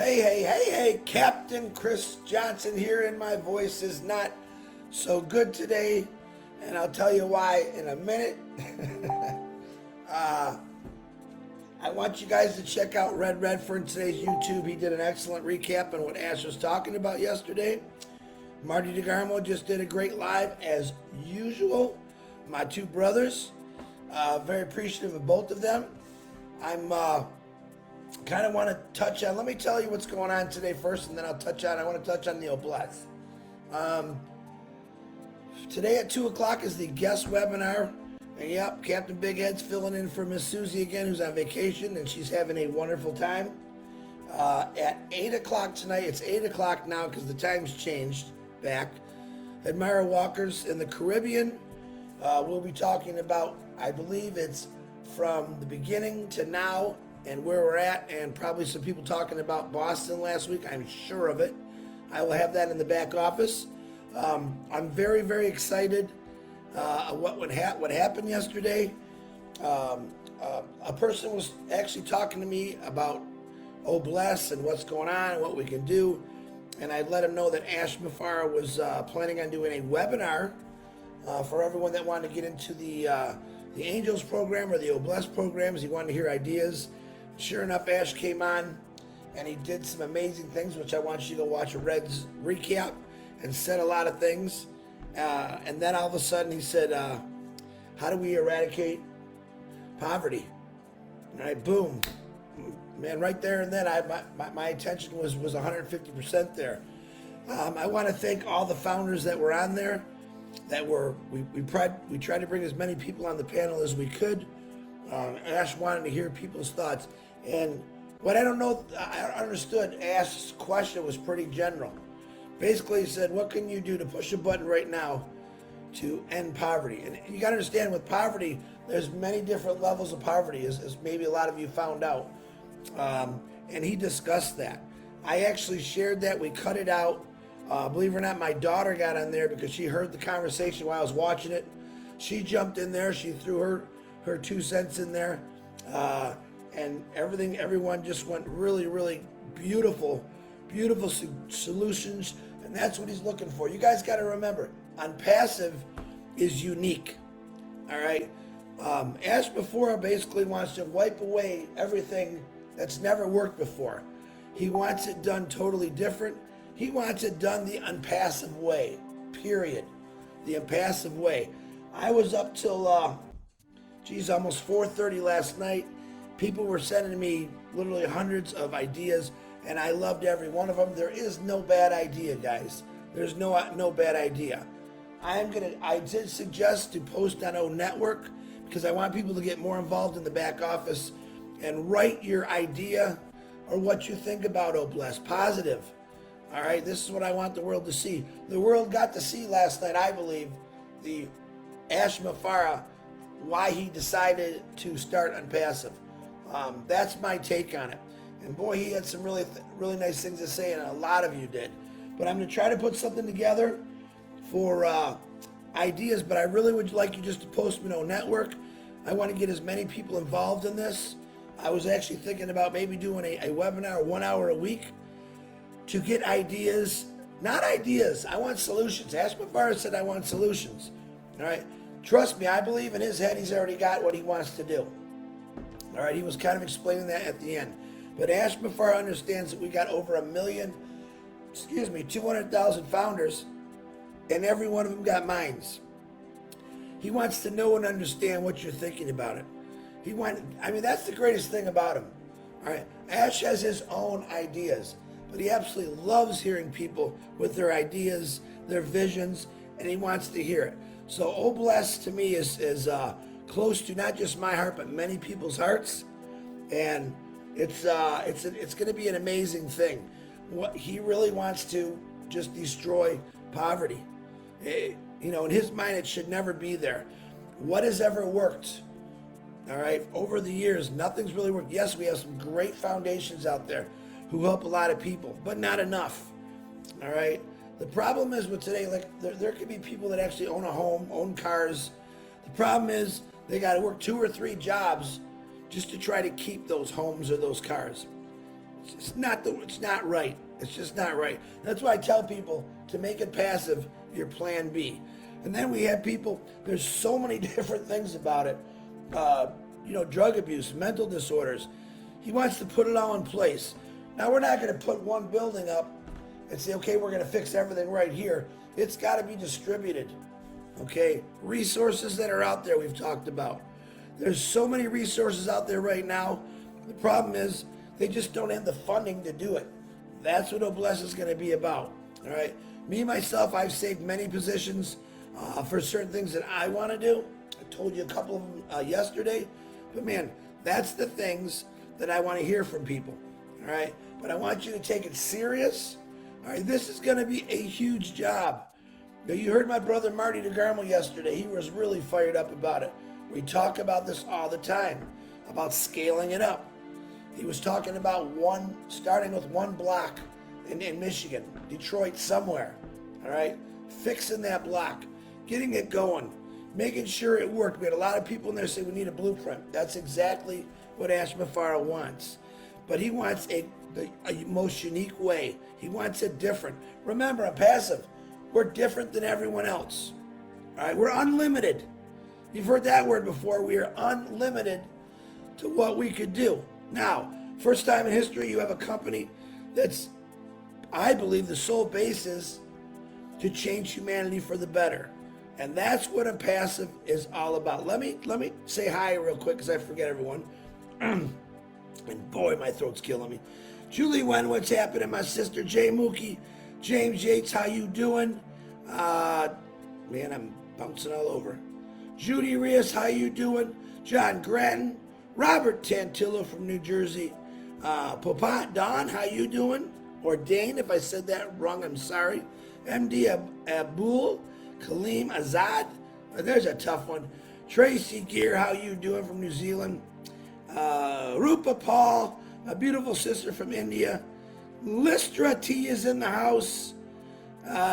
Hey, Captain Chris Johnson here, and my voice is not so good today, and I'll tell you why in a minute. I want you guys to check out Red Redford today's YouTube. He did an excellent recap on what Ash was talking about yesterday. Marty DeGarmo just did a great live as usual. My two brothers, very appreciative of both of them. I'm kind of want to touch on, let me tell you what's going on today first, and then I want to touch on the OBLESS. Today at 2 o'clock is the guest webinar. And yep, Captain Big Head's filling in for Miss Susie again, who's on vacation, and she's having a wonderful time. At 8 o'clock tonight, it's 8 o'clock now because the time's changed back. Admira Walkers in the Caribbean. We'll be talking about, I believe it's from the beginning to now and where we're at, and probably some people talking about Boston last week. I'm sure of it. I will have that in the back office. I'm very, very excited what happened yesterday. A person was actually talking to me about OBLESS and what's going on and what we can do, and I let him know that Ash Mafara was planning on doing a webinar for everyone that wanted to get into the Angels program or the OBLESS programs. He wanted to hear ideas. Sure enough, Ash came on and he did some amazing things, which I want you to go watch a Reds recap, and said a lot of things. And then all of a sudden he said, how do we eradicate poverty? All right, boom. Man, right there and then my attention was 150% there. I want to thank all the founders that were on there. We tried to bring as many people on the panel as we could. Ash wanted to hear people's thoughts. And what I understood, Ash's question was pretty general. Basically, he said, what can you do to push a button right now to end poverty? And you got to understand, with poverty, there's many different levels of poverty, as maybe a lot of you found out. And he discussed that. I actually shared that. We cut it out. Believe it or not, my daughter got on there because she heard the conversation while I was watching it. She jumped in there. She threw her 2 cents in there. And everyone just went really, really beautiful solutions. And that's what he's looking for. You guys got to remember, Onpassive is unique. All right. Ash Before basically wants to wipe away everything that's never worked before. He wants it done totally different. He wants it done the Onpassive way, period. The Onpassive way. I was up till, almost 4:30 last night. People were sending me literally hundreds of ideas, and I loved every one of them. There is no bad idea, guys. There's no bad idea. I did suggest to post on O Network because I want people to get more involved in the back office and write your idea or what you think about OBLESS. Positive. All right, this is what I want the world to see. The world got to see last night, I believe, the Ash Mafara, why he decided to start Onpassive. That's my take on it. And boy, he had some really nice things to say, and a lot of you did. But I'm going to try to put something together for ideas, but I really would like you just to post me on Network. I want to get as many people involved in this. I was actually thinking about maybe doing a webinar 1 hour a week to get ideas. Not ideas, I want solutions. Ash Mafara said I want solutions. All right, trust me, I believe in his head he's already got what he wants to do. All right, he was kind of explaining that at the end. But Ash Mafara understands that we got over 200,000 founders, and every one of them got minds. He wants to know and understand what you're thinking about it. That's the greatest thing about him. All right, Ash has his own ideas, but he absolutely loves hearing people with their ideas, their visions, and he wants to hear it. So OBLESS to me is close to not just my heart, but many people's hearts, and it's going to be an amazing thing. What he really wants to just destroy poverty. In his mind, it should never be there. What has ever worked? All right, over the years, nothing's really worked. Yes, we have some great foundations out there who help a lot of people, but not enough. All right. The problem is with today, like there could be people that actually own a home, own cars. The problem is they got to work 2 or 3 jobs just to try to keep those homes or those cars. It's not right. It's just not right. That's why I tell people to make it passive, your plan B. And then we have people, there's so many different things about it. Drug abuse, mental disorders. He wants to put it all in place. Now, we're not going to put one building up and say, okay, we're going to fix everything right here. It's got to be distributed. Okay? Resources that are out there we've talked about. There's so many resources out there right now. The problem is they just don't have the funding to do it. That's what OBLESS is going to be about. All right? Me, myself, I've saved many positions for certain things that I want to do. I told you a couple of them yesterday. But man, that's the things that I want to hear from people. All right? But I want you to take it serious. All right? This is going to be a huge job. Now, you heard my brother Marty DeGarmo yesterday. He was really fired up about it. We talk about this all the time, about scaling it up. He was talking about starting with one block in Michigan, Detroit, somewhere. All right? Fixing that block, getting it going, making sure it worked. We had a lot of people in there say we need a blueprint. That's exactly what Ash Mafara wants. But he wants the most unique way. He wants it different. Remember, Onpassive, we're different than everyone else. All right? We're unlimited. You've heard that word before. We are unlimited to what we could do. Now, first time in history, you have a company that's, I believe, the sole basis to change humanity for the better. And that's what Onpassive is all about. Let me say hi real quick because I forget everyone. And boy, my throat's killing me. Julie Wen, what's happening? My sister Jay Mookie. James Yates, how you doing? Man, I'm bouncing all over. Judy Rios, how you doing? John Grattan. Robert Tantillo from New Jersey. Papa Don, how you doing? Or Dane, if I said that wrong, I'm sorry. MD Abul, Kaleem Azad. There's a tough one. Tracy Gear, how you doing from New Zealand? Rupa Paul, my beautiful sister from India. Listra T is in the house.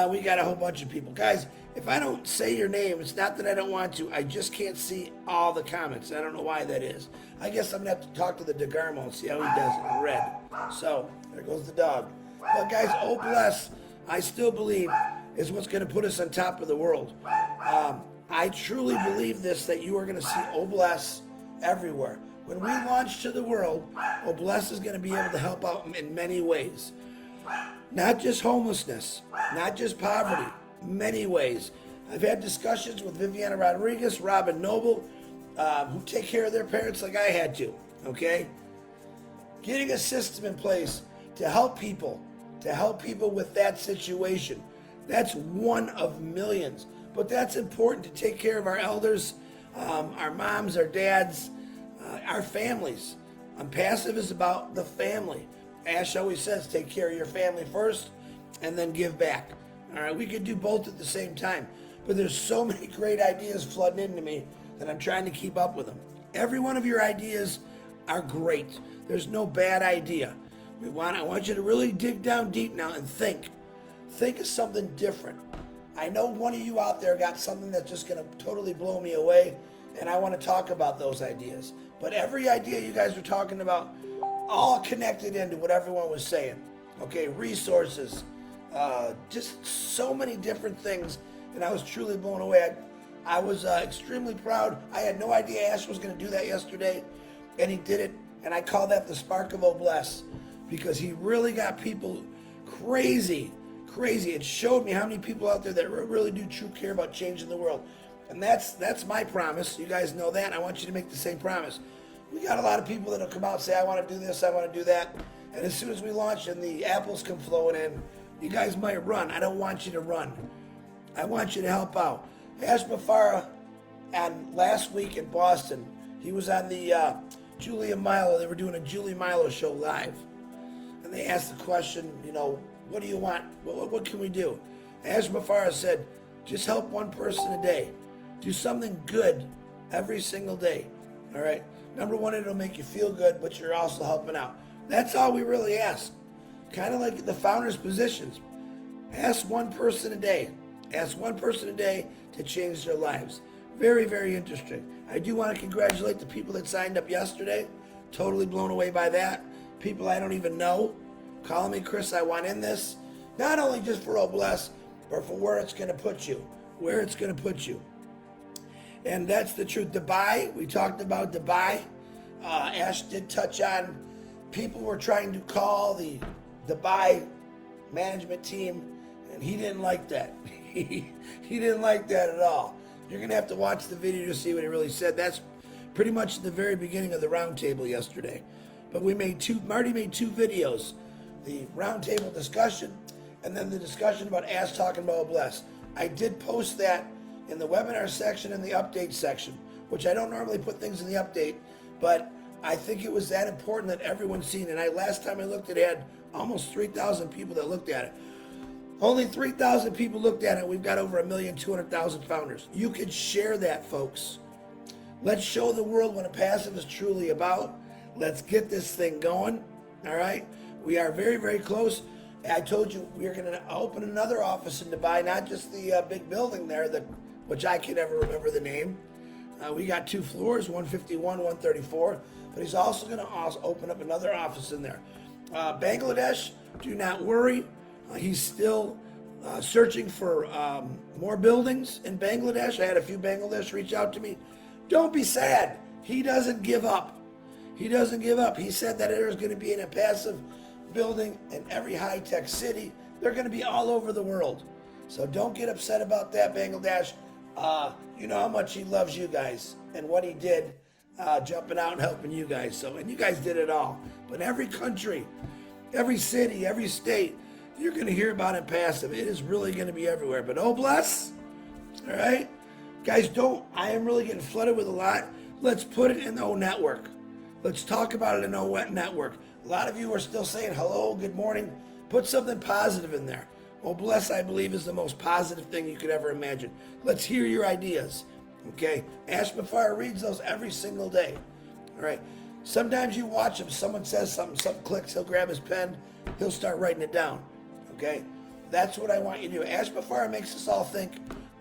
We got a whole bunch of people. Guys, if I don't say your name, it's not that I don't want to. I just can't see all the comments. I don't know why that is. I guess I'm going to have to talk to the DeGarmo and see how he does it in red. So, there goes the dog. But guys, OBLESS, I still believe, is what's going to put us on top of the world. I truly believe this, that you are going to see OBLESS everywhere. When we launch to the world, OBLESS is going to be able to help out in many ways. Not just homelessness, not just poverty, many ways. I've had discussions with Viviana Rodriguez, Robin Noble, who take care of their parents like I had to, okay? Getting a system in place to help people with that situation. That's one of millions. But that's important to take care of our elders, our moms, our dads, our families. Onpassive is about the family. Ash always says, take care of your family first and then give back. All right, we could do both at the same time. But there's so many great ideas flooding into me that I'm trying to keep up with them. Every one of your ideas are great. There's no bad idea. I want you to really dig down deep now and think. Think of something different. I know one of you out there got something that's just going to totally blow me away, and I want to talk about those ideas. But every idea you guys were talking about, all connected into what everyone was saying. Okay, resources, just so many different things, and I was truly blown away. I was extremely proud. I had no idea Ash was going to do that yesterday, and he did it, and I call that the spark of OBLESS, because he really got people crazy. It showed me how many people out there that really do true care about changing the world. And that's my promise. You guys know that. I want you to make the same promise. We got a lot of people that'll come out and say, I want to do this, I want to do that. And as soon as we launch and the apples come flowing in, you guys might run. I don't want you to run. I want you to help out. Ash Mafara, last week in Boston, he was on the Julia Milo. They were doing a Julie Milo show live. And they asked the question, what do you want? What can we do? Ash Mafara said, just help one person a day. Do something good every single day. All right? Number one, it'll make you feel good, but you're also helping out. That's all we really ask. Kind of like the founder's positions. Ask one person a day. Ask one person a day to change their lives. Very, very interesting. I do want to congratulate the people that signed up yesterday. Totally blown away by that. people I don't even know calling me, Chris, I want in this. Not only just for OBLESS, but for where it's going to put you. Where it's going to put you. And that's the truth. Dubai, we talked about Dubai. Ash did touch on people were trying to call the Dubai management team, and he didn't like that. He didn't like that at all. You're going to have to watch the video to see what he really said. That's pretty much the very beginning of the roundtable yesterday. But Marty made two videos, the roundtable discussion and then the discussion about Ash talking about OBLESS. I did post that in the webinar section and the update section, which I don't normally put things in the update, but I think it was that important that everyone's seen. And last time I looked, it had almost 3,000 people that looked at it. Only 3,000 people looked at it. We've got over 1,200,000 founders. You could share that, folks. Let's show the world what Onpassive is truly about. Let's get this thing going. All right. We are very, very close. I told you we're going to open another office in Dubai, not just the big building there, which I can never remember the name. We got 2 floors, 151, 134. But he's also going to open up another office in there. Bangladesh, do not worry. He's still searching for more buildings in Bangladesh. I had a few Bangladesh reach out to me. Don't be sad. He doesn't give up. He doesn't give up. He said that there's going to be an Onpassive building in every high-tech city. They're going to be all over the world. So don't get upset about that, Bangladesh. You know how much he loves you guys and what he did jumping out and helping you guys. And you guys did it all. But every country, every city, every state, you're going to hear about Onpassive. It is really going to be everywhere. But OBLESS, all right? Guys, I am really getting flooded with a lot. Let's put it in the O network. Let's talk about it in O network. A lot of you are still saying hello, good morning. Put something positive in there. OBLESS, I believe, is the most positive thing you could ever imagine. Let's hear your ideas, okay? Ash Mafar reads those every single day, all right? Sometimes you watch him, someone says something clicks, he'll grab his pen, he'll start writing it down, okay? That's what I want you to do. Ash Mafar makes us all think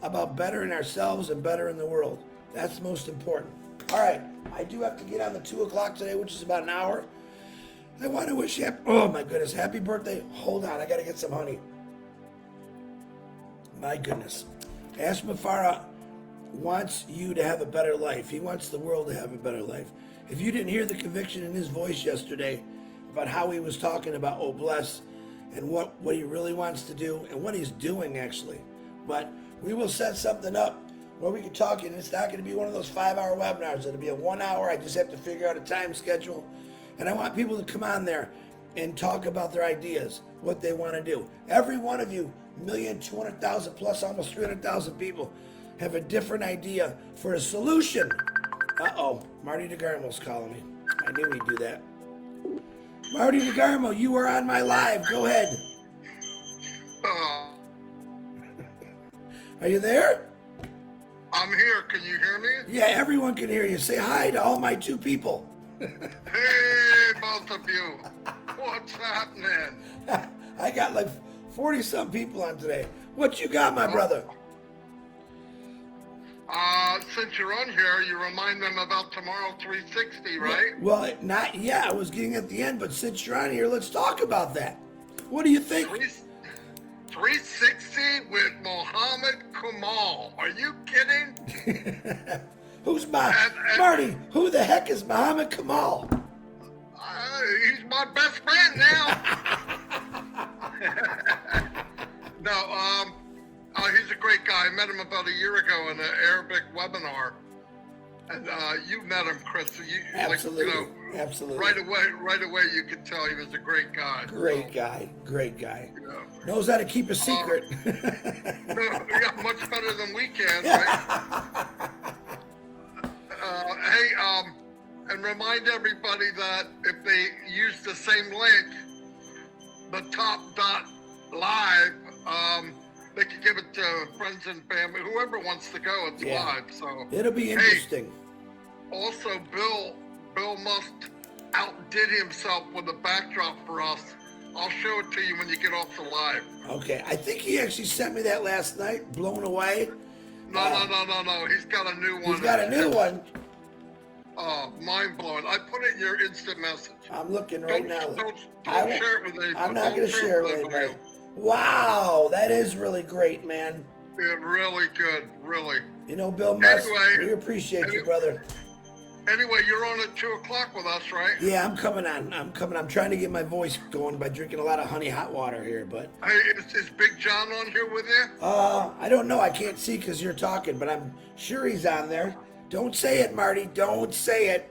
about bettering ourselves and bettering the world. That's most important. All right, I do have to get on the 2 o'clock today, which is about an hour. I want to wish you, oh my goodness, happy birthday. Hold on, I got to get some honey. My goodness. Ash Mafara wants you to have a better life. He wants the world to have a better life. If you didn't hear the conviction in his voice yesterday about how he was talking about OBLESS and what he really wants to do and what he's doing actually. But we will set something up where we can talk, and it's not going to be one of those 5-hour webinars. It'll be a 1 hour. I just have to figure out a time schedule. And I want people to come on there and talk about their ideas, what they want to do. Every one of you, 1,200,000 plus almost 300,000 people, have a different idea for a solution. Uh-oh, Marty DeGarmo's calling me. I knew he'd do that. Marty DeGarmo, you are on my live. Go ahead. Are you there? I'm here. Can you hear me? Yeah, everyone can hear you. Say hi to all my 2 people. Hey, both of you. What's happening? I got like 40-some people on today. What you got, my brother? Since you're on here, you remind them about tomorrow 360, right? Well, not yet. I was getting at the end, but since you're on here, let's talk about that. What do you think? 360 with Mohammed Kamal. Are you kidding? Who's Marty? Who the heck is Mohammed Kamal? He's my best friend now. No, he's a great guy. I met him about a year ago in an Arabic webinar, and you met him, Chris. So Absolutely, like, absolutely. Right away, you could tell he was a great guy. Great guy. You know. Knows how to keep a secret. No, yeah, much better than we can, right? Hey, and remind everybody that if they use the same link, the top.live, they can give it to friends and family, whoever wants to go. It's live, so it'll be interesting. Hey, also, Bill must outdid himself with a backdrop for us. I'll show it to you when you get off the live. Okay, I think he actually sent me that last night. Blown away. No. He's got a new one. He's got a new one. mind blowing. I put it in your instant message. I'm looking right now. Don't I share it with anybody. I'm not going to share it with anybody. else. Wow, that is really great, man. Yeah, really good, really. You know, Bill Musk, Anyway, we appreciate you, brother. Anyway, you're on at 2 o'clock with us, right? Yeah, I'm coming on. I'm trying to get my voice going by drinking a lot of honey hot water here, but Hey, is Big John on here with you? I don't know. I can't see because you're talking, but I'm sure he's on there. Don't say it, Marty. Don't say it.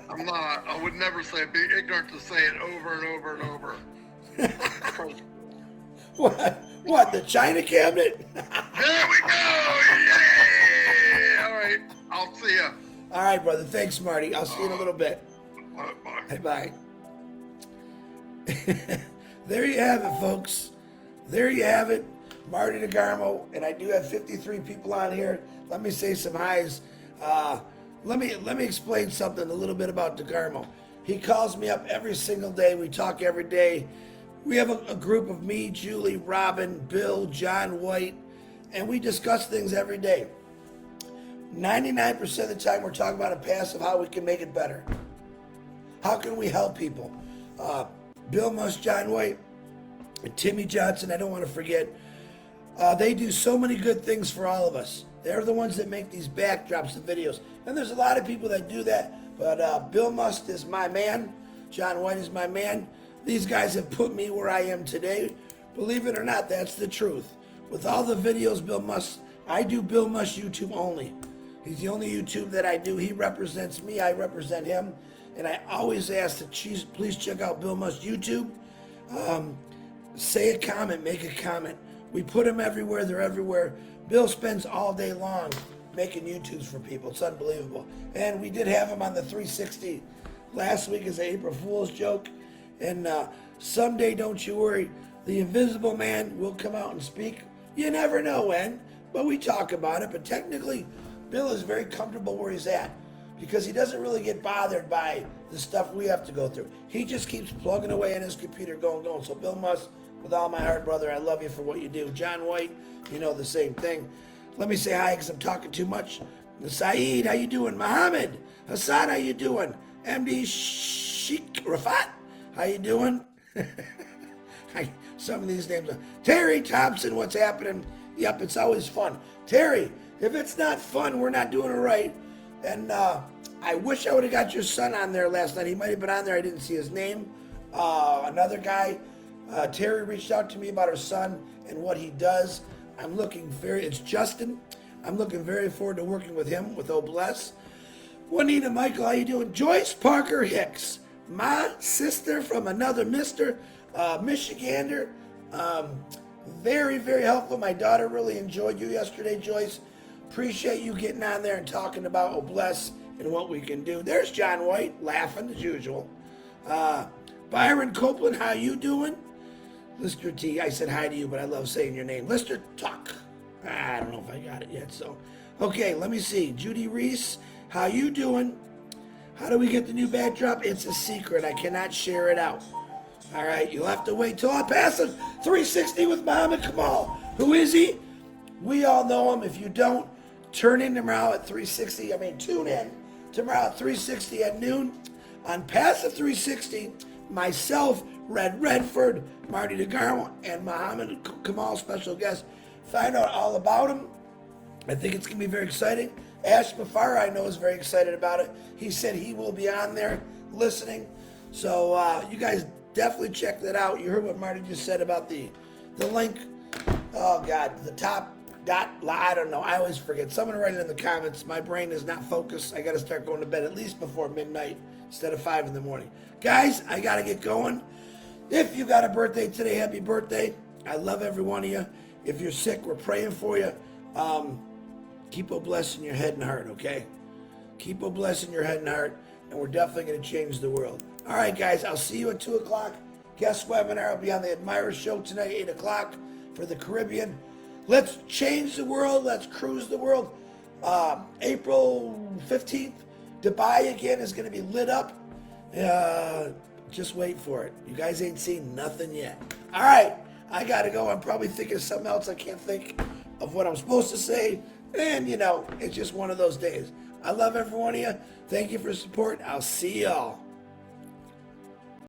I'm not. I would never say it. Be ignorant to say it over and over and over. What? The China cabinet? There we go! Yay! All right. I'll see ya. All right, brother. Thanks, Marty. I'll see you in a little bit. Bye. Hey, bye. There you have it, folks. There you have it. Marty DeGarmo, and I do have 53 people on here. Let me say some highs. Let me explain something a little bit about DeGarmo. He calls me up every single day. We talk every day. We have a group of me, Julie, Robin, Bill, John White, and we discuss things every day. 99% of the time we're talking about Onpassive, how we can make it better. How can we help people? Bill Musk, John White, and Timmy Johnson, I don't want to forget. They do so many good things for all of us. They're the ones that make these backdrops and videos. And there's a lot of people that do that, but Bill Musk is my man. John White is my man. These guys have put me where I am today. Believe it or not, that's the truth. With all the videos Bill Musk, I do Bill Musk YouTube only. He's the only YouTube that I do. He represents me, I represent him. And I always ask that please check out Bill Musk YouTube. Say a comment, make a comment. We put them everywhere, they're everywhere. Bill spends all day long making YouTubes for people. It's unbelievable. And we did have him on the 360 last week as an April Fool's joke. And someday, don't you worry, the Invisible Man will come out and speak. You never know when, but we talk about it. But technically, Bill is very comfortable where he's at because he doesn't really get bothered by the stuff we have to go through. He just keeps plugging away in his computer, going. So Bill Musk, with all my heart, brother, I love you for what you do. John White, you know the same thing. Let me say hi because I'm talking too much. Saeed, how you doing? Mohammed, Hassan, how you doing? MD Sheikh Rafat, how you doing? Some of these names are Terry Thompson, what's happening? Yep, it's always fun. Terry, if it's not fun, we're not doing it right. And I wish I would have got your son on there last night. He might have been on there. I didn't see his name. Another guy, Terry reached out to me about her son and what he does. It's Justin. I'm looking very forward to working with him, with OBLESS. Juanita Michael, how you doing? Joyce Parker Hicks, my sister from another Mr. Michigander. Very, very helpful. My daughter really enjoyed you yesterday, Joyce. Appreciate you getting on there and talking about OBLESS and what we can do. There's John White, laughing as usual. Byron Copeland, how you doing? Lister T, I said hi to you, but I love saying your name. Lister Tuck. I don't know if I got it yet, so. Okay, let me see. Judy Reese, how you doing? How do we get the new backdrop? It's a secret. I cannot share it out. All right, you'll have to wait till Onpassive 360 with Muhammad Kamal. Who is he? We all know him. If you don't, tune in tomorrow at 360. Tune in tomorrow at 360 at noon. Onpassive 360, myself, Red Redford, Marty DeGarmo, and Muhammad Kamal, special guest. Find out all about him. I think it's going to be very exciting. Ash Mafara, I know, is very excited about it. He said he will be on there listening. So you guys definitely check that out. You heard what Marty just said about the link. Oh, God, the top dot, I don't know. I always forget. Someone write it in the comments. My brain is not focused. I got to start going to bed at least before midnight instead of 5 in the morning. Guys, I got to get going. If you got a birthday today, happy birthday. I love every one of you. If you're sick, we're praying for you. Keep OBLESS in your head and heart, okay? Keep OBLESS in your head and heart, and we're definitely going to change the world. All right, guys, I'll see you at 2 o'clock. Guest webinar will be on the Admire Show tonight, 8 o'clock for the Caribbean. Let's change the world. Let's cruise the world. April 15th, Dubai again is going to be lit up. Just wait for it. You guys ain't seen nothing yet. All right, I got to go. I'm probably thinking of something else. I can't think of what I'm supposed to say. And, it's just one of those days. I love every one of you. Thank you for support. I'll see y'all.